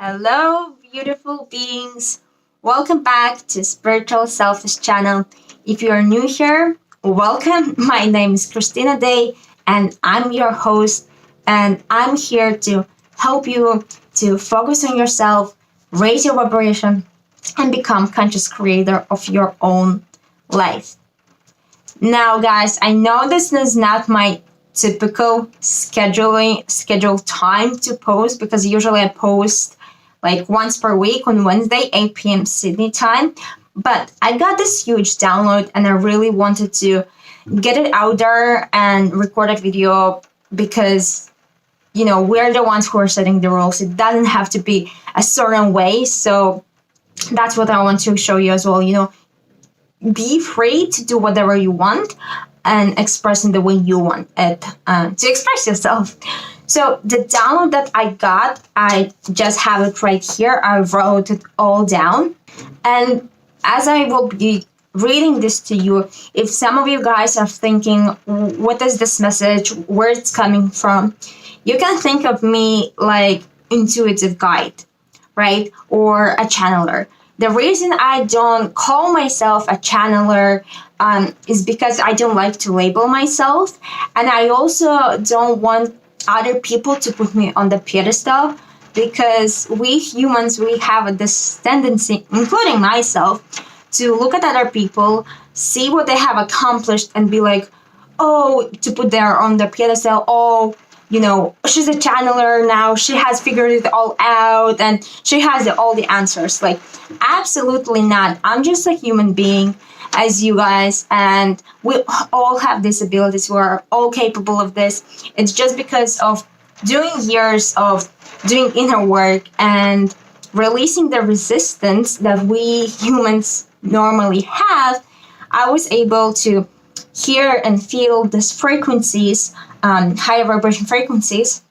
Hello, beautiful beings. Welcome back to Spiritual Selfish Channel. If you are new here, welcome. My name is Christina Day, and I'm your host. And I'm here to help you to focus on yourself, raise your vibration, and become conscious creator of your own life. Now, guys, I know this is not my typical scheduled time to post because usually I post like once per week on Wednesday, 8 p.m. Sydney time. But I got this huge download and I really wanted to get it out there and record a video because, we're the ones who are setting the rules. It doesn't have to be a certain way. So that's what I want to show you as well. Be free to do whatever you want and express in the way you want it to express yourself. So the download that I got, I just have it right here. I wrote it all down. And as I will be reading this to you, if some of you guys are thinking, what is this message, where it's coming from, you can think of me like intuitive guide, right? Or a channeler. The reason I don't call myself a channeler is because I don't like to label myself. And I also don't want other people to put me on the pedestal because we humans, we have this tendency, including myself, to look at other people, see what they have accomplished and be like, oh, to put them on the pedestal, oh, she's a channeler now, she has figured it all out and she has all the answers. Like, absolutely not. I'm just a human being as you guys, and we all have these abilities. We're all capable of this. It's just because of doing years of doing inner work and releasing the resistance that we humans normally have, I was able to hear and feel these frequencies, higher vibration frequencies,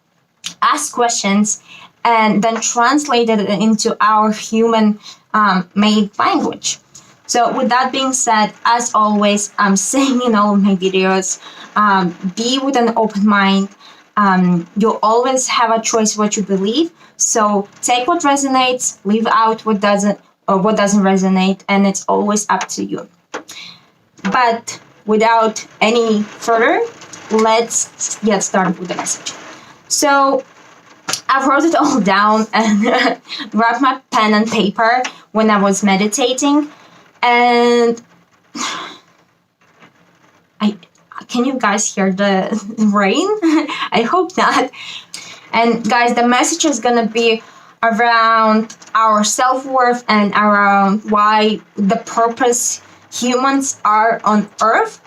ask questions, and then translate it into our human made language. So with that being said, as always, I'm saying in all of my videos, be with an open mind. You'll always have a choice what you believe. So take what resonates, leave out what doesn't resonate, and it's always up to you. But without any further, let's get started with the message. So I wrote it all down and grabbed my pen and paper when I was meditating. And can you guys hear the rain? I hope not. And guys, the message is gonna be around our self-worth and around why the purpose humans are on Earth.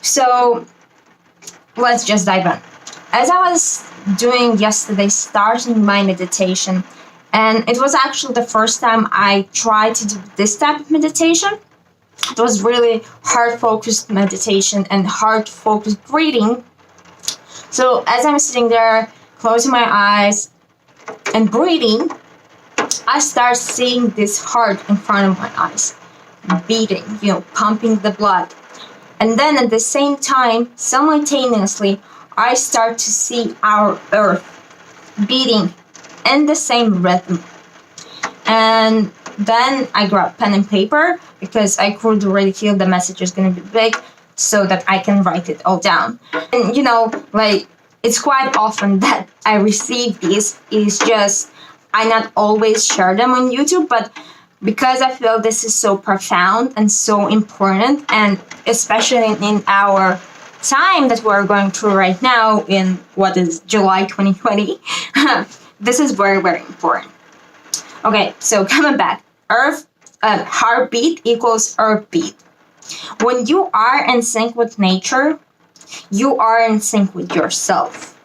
So let's just dive in. As I was doing yesterday, starting my meditation, and it was actually the first time I tried to do this type of meditation. It was really heart-focused meditation and heart-focused breathing. So as I'm sitting there, closing my eyes and breathing, I start seeing this heart in front of my eyes, beating, pumping the blood. And then at the same time, simultaneously, I start to see our earth beating in the same rhythm. And then I grab pen and paper because I could already feel the message is going to be big so that I can write it all down. And it's quite often that I receive these. It's just I not always share them on YouTube, but because I feel this is so profound and so important, and especially in our time that we're going through right now in what is July 2020, this is very, very important. Okay, so coming back, heartbeat equals earth beat. When you are in sync with nature, you are in sync with yourself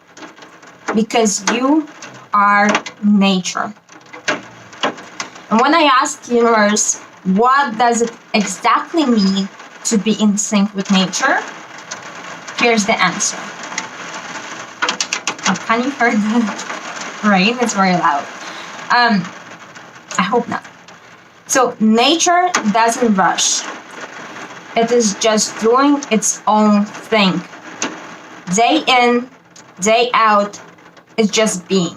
because you are nature. And when I asked the universe, what does it exactly mean to be in sync with nature? Here's the answer. Oh, can you hear the rain? It's very loud. I hope not. So nature doesn't rush. It is just doing its own thing. Day in, day out, it's just being.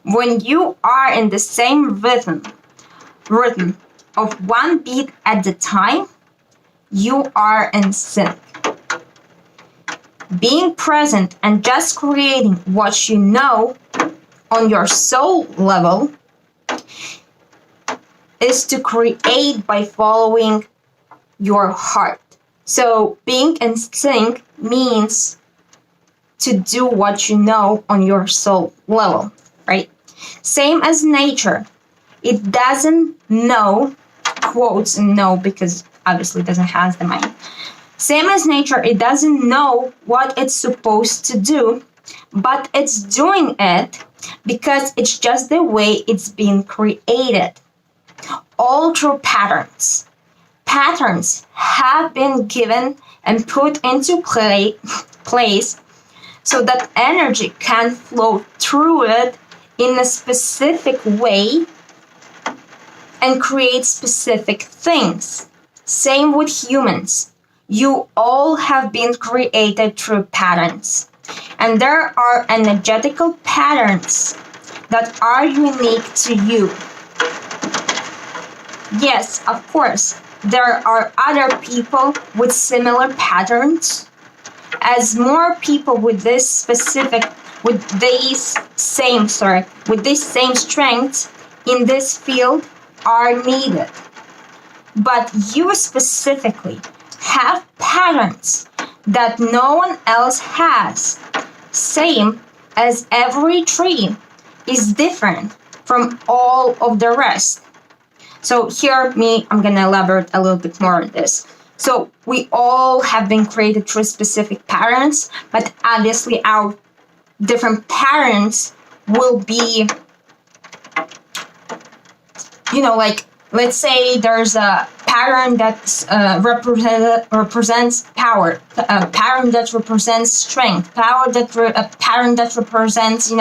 When you are in the same rhythm of one beat at the time, you are in sync. Being present and just creating what you know on your soul level is to create by following your heart. So being in sync means to do what you know on your soul level, right? Same as nature. It doesn't know, quotes no, because obviously it doesn't have the mind. Same as nature, it doesn't know what it's supposed to do, but it's doing it because it's just the way it's been created. All through patterns. Patterns have been given and put into place so that energy can flow through it in a specific way and create specific things. Same with humans. You all have been created through patterns. And there are energetical patterns that are unique to you. Yes, of course, there are other people with similar patterns. As more people with this same strengths in this field are needed. But you specifically have patterns that no one else has. Same as every tree is different from all of the rest. So I'm going to elaborate a little bit more on this. So we all have been created through specific patterns, but obviously our different patterns will be, like, let's say there's a pattern that represents power, a pattern that represents strength, a pattern that represents,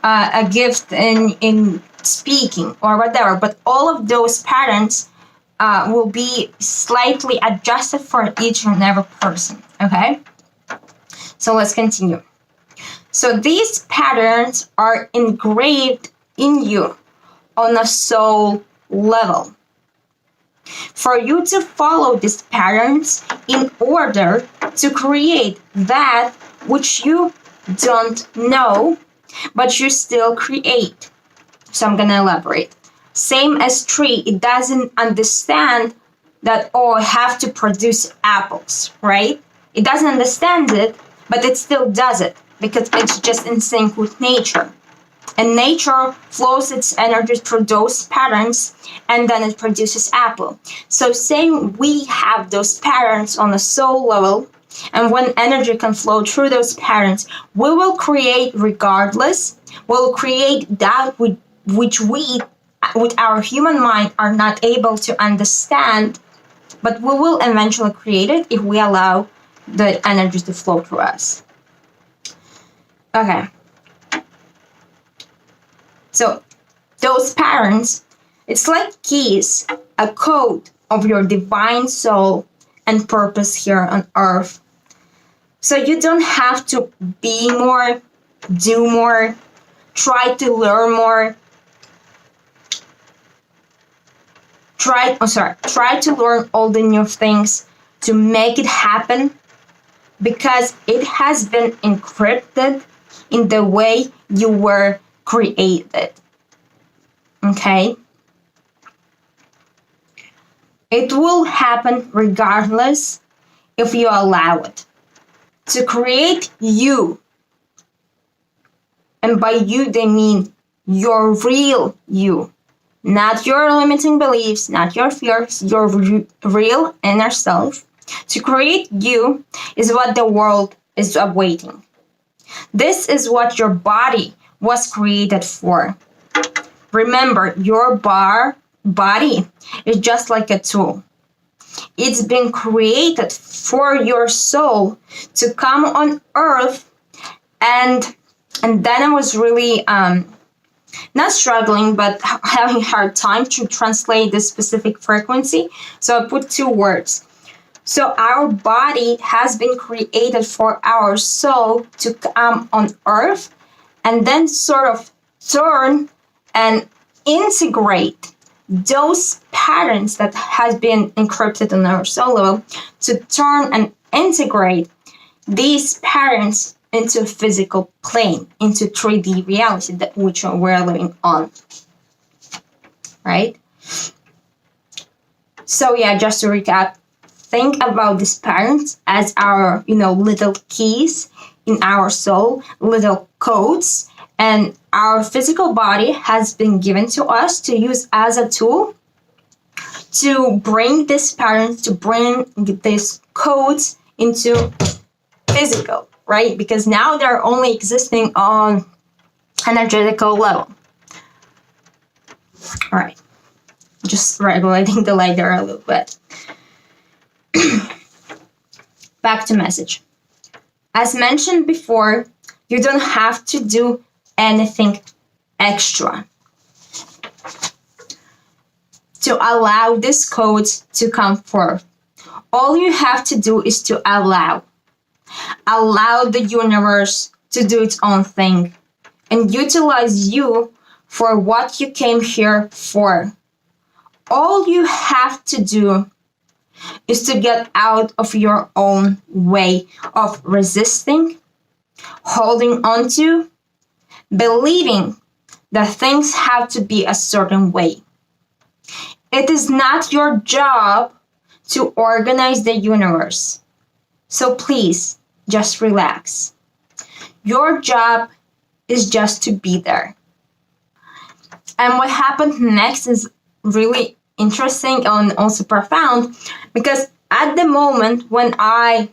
a gift in speaking or whatever. But all of those patterns will be slightly adjusted for each and every person. Okay? So let's continue. So these patterns are engraved in you on a soul level. For you to follow these patterns in order to create that which you don't know, but you still create. So I'm going to elaborate. Same as tree, it doesn't understand that, I have to produce apples, right? It doesn't understand it, but it still does it because it's just in sync with nature. And nature flows its energy through those patterns and then it produces apple. So say we have those patterns on a soul level, and when energy can flow through those patterns, we will create regardless. We'll create that which we, with our human mind, are not able to understand, but we will eventually create it if we allow the energy to flow through us. Okay. So those patterns, it's like keys, a code of your divine soul and purpose here on earth. So you don't have to be more, do more, try to learn more. Try to learn all the new things to make it happen, because it has been encrypted in the way you were created. Okay? It will happen regardless if you allow it. To create you, and by you they mean your real you, not your limiting beliefs, not your fears, your real inner self. To create you is what the world is awaiting. This is what your body was created for. Remember, your body is just like a tool. It's been created for your soul to come on earth, and then I was really not struggling, but having a hard time to translate this specific frequency. So I put two words. So our body has been created for our soul to come on earth and then sort of turn and integrate those patterns that has been encrypted on our soul level, to turn and integrate these patterns into a physical plane, into 3D reality that which we're living on, right? So yeah, just to recap, think about these patterns as our, little keys in our soul, little codes, and our physical body has been given to us to use as a tool to bring these patterns, to bring these codes into physical, right? Because now they're only existing on energetical level. All right, just regulating the light there a little bit. Back to message. As mentioned before, you don't have to do anything extra to allow this code to come forth. All you have to do is to allow the universe to do its own thing and utilize you for what you came here for. All you have to do is to get out of your own way of resisting, holding on to, believing that things have to be a certain way. It is not your job to organize the universe. So please, just relax. Your job is just to be there. And what happened next is really interesting and also profound, because at the moment when I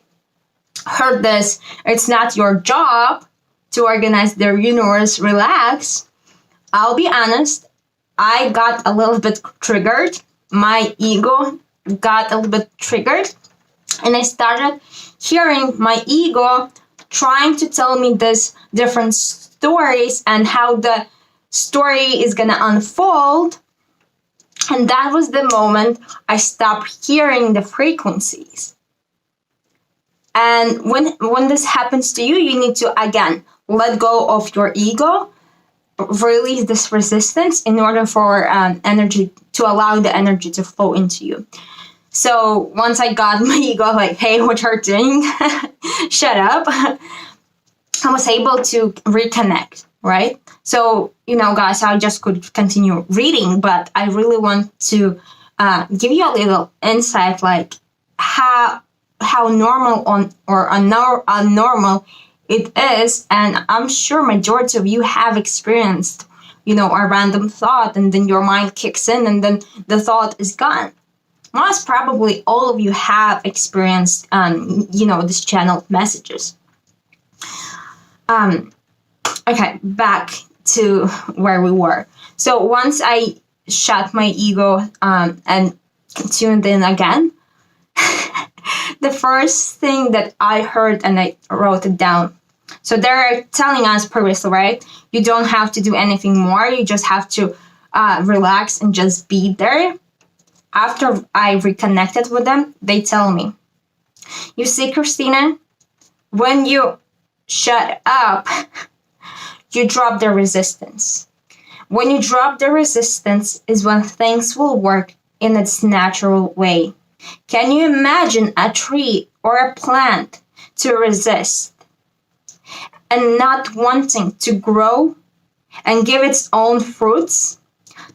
heard this, it's not your job to organize the universe, relax, I'll be honest, I got a little bit triggered. My ego got a little bit triggered, and I started hearing my ego trying to tell me these different stories and how the story is gonna unfold. And that was the moment I stopped hearing the frequencies. And when this happens to you, you need to, again, let go of your ego, release this resistance in order for energy, to allow the energy to flow into you. So once I got my ego like, hey, what you're doing, shut up, I was able to reconnect, right? So, guys, I just could continue reading, but I really want to give you a little insight, like how normal or unnormal it is. And I'm sure majority of you have experienced, a random thought, and then your mind kicks in, and then the thought is gone. Most probably all of you have experienced, this channel messages. Okay, back to where we were. So once I shut my ego and tuned in again, the first thing that I heard, and I wrote it down. So they're telling us previously, right? You don't have to do anything more. You just have to relax and just be there. After I reconnected with them, they tell me, you see, Christina, when you shut up, you drop the resistance. When you drop the resistance is when things will work in its natural way. Can you imagine a tree or a plant to resist and not wanting to grow and give its own fruits,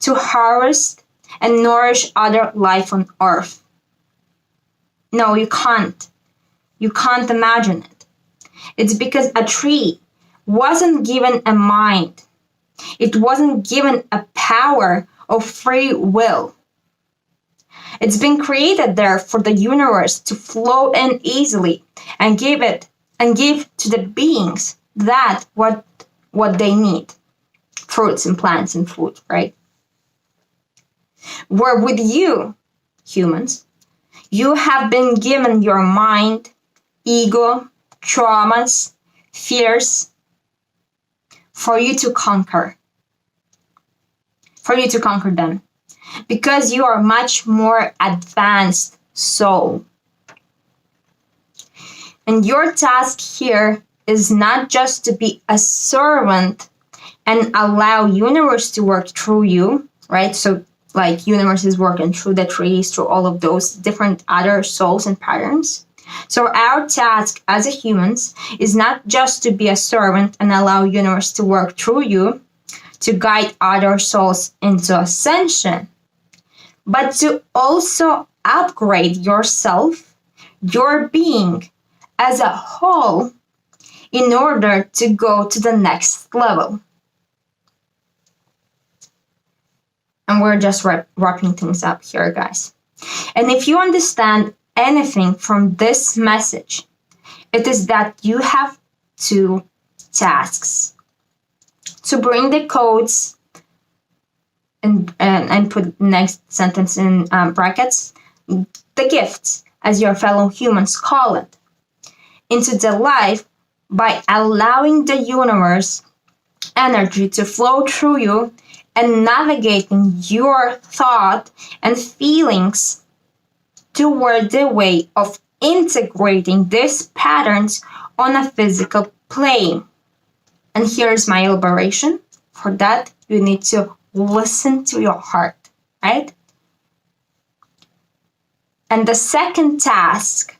to harvest and nourish other life on earth? No, you can't. You can't imagine it. It's because a tree wasn't given a mind. It wasn't given a power of free will. It's been created there for the universe to flow in easily and give to the beings that what they need. Fruits and plants and food, right? Where with you, humans, you have been given your mind, ego, traumas, fears, for you to conquer. For you to conquer them. Because you are much more advanced soul. And your task here is not just to be a servant and allow universe to work through you, right? So like universe is working through the trees, through all of those different other souls and patterns. So our task as a humans is not just to be a servant and allow universe to work through you to guide other souls into ascension, but to also upgrade yourself, your being as a whole, in order to go to the next level. And we're just wrapping things up here, guys. And if you understand anything from this message, it is that you have two tasks: to bring the codes and put next sentence in brackets, the gifts, as your fellow humans call it, into the life by allowing the universe energy to flow through you and navigating your thought and feelings toward the way of integrating these patterns on a physical plane. And here's my elaboration. For that, you need to listen to your heart, right? And the second task,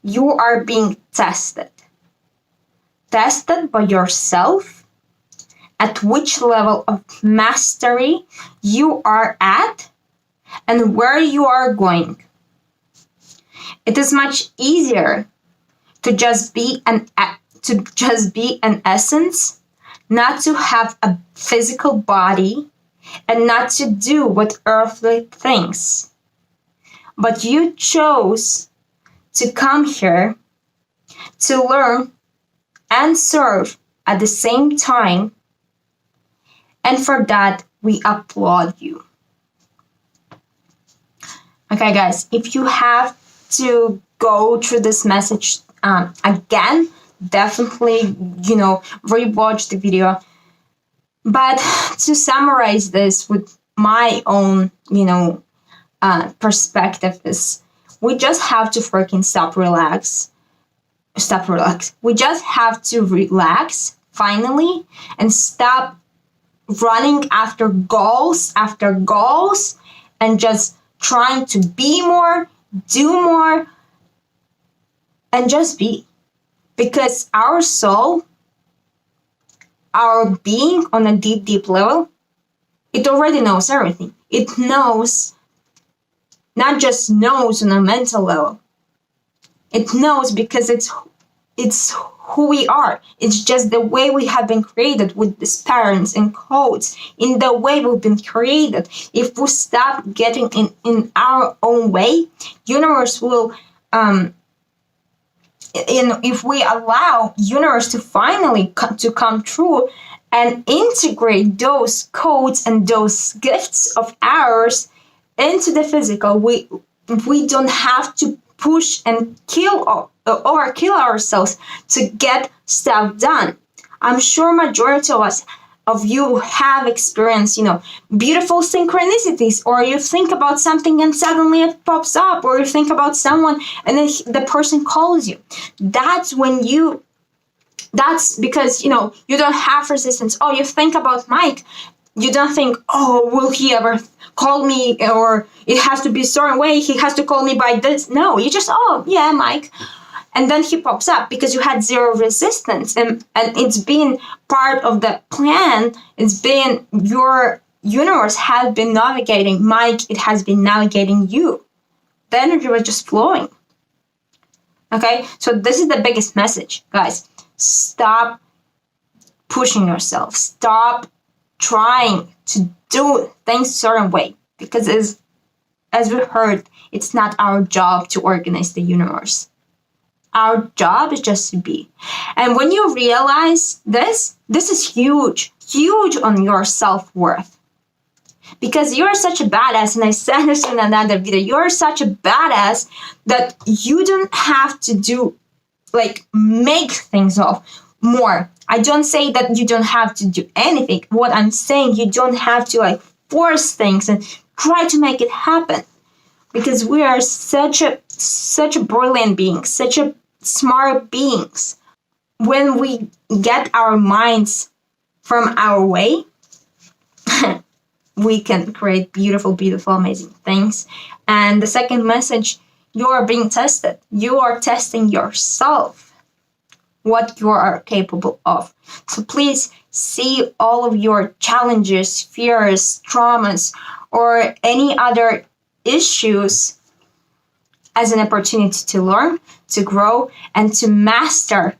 you are being tested. Tested by yourself, at which level of mastery you are at and where you are going. It is much easier to just be an essence, not to have a physical body, and not to do what earthly things. But you chose to come here to learn and serve at the same time, and for that we applaud you. Okay, guys, if you have to go through this message again, definitely, rewatch the video. But to summarize this with my own, perspective is, we just have to freaking stop relax. We just have to relax finally and stop running after goals and just trying to be more, do more, and just be. Because our soul, our being on a deep, deep level, it already knows everything. It knows, not just knows on a mental level. It knows because it's who we are. It's just the way we have been created, with these patterns and codes, in the way we've been created. If we stop getting in our own way, universe will, if we allow universe to finally come true and integrate those codes and those gifts of ours into the physical, we don't have to push and kill ourselves to get stuff done. I'm sure majority of you have experienced, beautiful synchronicities, or you think about something and suddenly it pops up, or you think about someone and then the person calls you. That's because, you don't have resistance. Oh, you think about Mike. You don't think, oh, will he ever call me, or it has to be a certain way, he has to call me by this. No, you just, oh, yeah, Mike. And then he pops up because you had zero resistance. And it's been part of the plan. It's been your universe has been navigating Mike. It has been navigating you. The energy was just flowing. Okay? So this is the biggest message, guys. Stop pushing yourself. Stop trying to do things a certain way. Because as we heard, it's not our job to organize the universe. Our job is just to be. And when you realize this is huge on your self-worth. Because you're such a badass, and I said this in another video, you're such a badass that you don't have to do, make things more. I don't say that you don't have to do anything. What I'm saying, you don't have to, force things and try to make it happen. Because we are such a brilliant being, such a smart beings. When we get our minds from our way, we can create beautiful, beautiful, amazing things. And the second message, you are being tested. You are testing yourself, what you are capable of. So please see all of your challenges, fears, traumas, or any other issues as an opportunity to learn, to grow, and to master,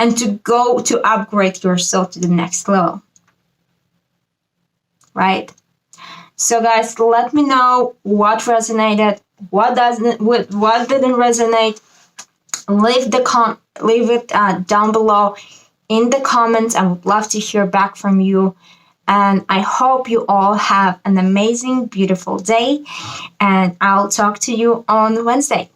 and to go to upgrade yourself to the next level. Right? So guys, let me know what resonated, what didn't resonate. Leave it down below in the comments. I would love to hear back from you. And I hope you all have an amazing, beautiful day. And I'll talk to you on Wednesday.